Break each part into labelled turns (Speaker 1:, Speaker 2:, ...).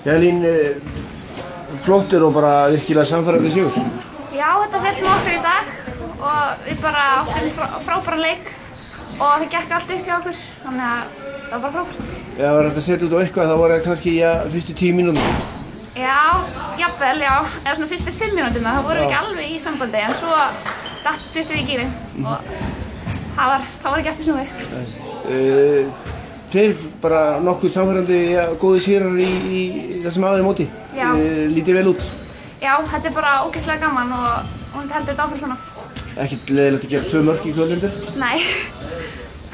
Speaker 1: Elín, flottur og bara virkilega sannfærandi sigur.
Speaker 2: Já, þetta féll með okkur í dag og við bara áttum frábæran leik og það gekk allt upp hjá okkur, þannig að það var bara frábært.
Speaker 1: Já, var þetta að setja út á eitthvað, það voru kannski fyrstu 10 mínútur.
Speaker 2: Já, jafnvel, já, eða svona fyrstu 5 mínúturna, það voru ekki alveg í sambandi, en svo duttum við í gírinn og það var ekki eftir snúið.
Speaker 1: Tveir bara nokkuð samfærandi, góði sigrar í þessum aðeins móti.
Speaker 2: Já.
Speaker 1: Lítið vel út.
Speaker 2: Já, þetta er bara ógeðslega gaman og hún heldur þetta áfram svona.
Speaker 1: Ekkert leiðilegt að gera 2 mörk í kvöldindur?
Speaker 2: Nei.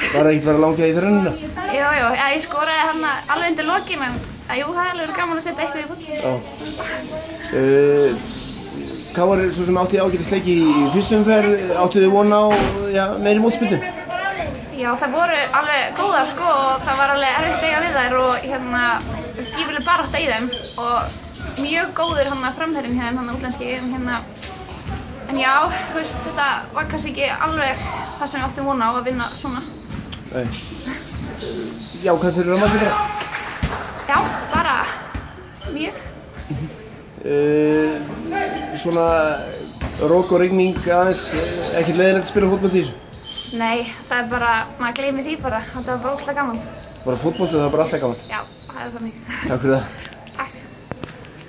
Speaker 1: Var það ekkert verið að langja í þrennuna?
Speaker 2: Jú, ég skoraði hérna alveg undir lokin, en jú, það hefði verið gaman að setja eitthvað í fót.
Speaker 1: Já. Hvað var svo sem átti ágætisleiki í fyrstu umferð? Áttu þið von á meiri mótspyrnu?
Speaker 2: Já, það voru alveg góðar sko og það var alveg erfitt að eiga við þær og gífurleg barátta í þeim og mjög góður framherjinn hjá þeim útlenski en já, þetta var kannski ekki alveg það sem við áttum von á að vinna svona.
Speaker 1: Nei. Já, hvað þurfum að maður gera?
Speaker 2: Já, bara mjög.
Speaker 1: Svona rók og rigning aðeins, ekkert leiðilegt að spila fótbolta í þessu?
Speaker 2: Nei, það er bara, maður gleymir því bara, þetta var bara ógeðslega gaman.
Speaker 1: Bara fótbolta, það var bara alltaf gaman?
Speaker 2: Já, það er þannig.
Speaker 1: Takk fyrir það.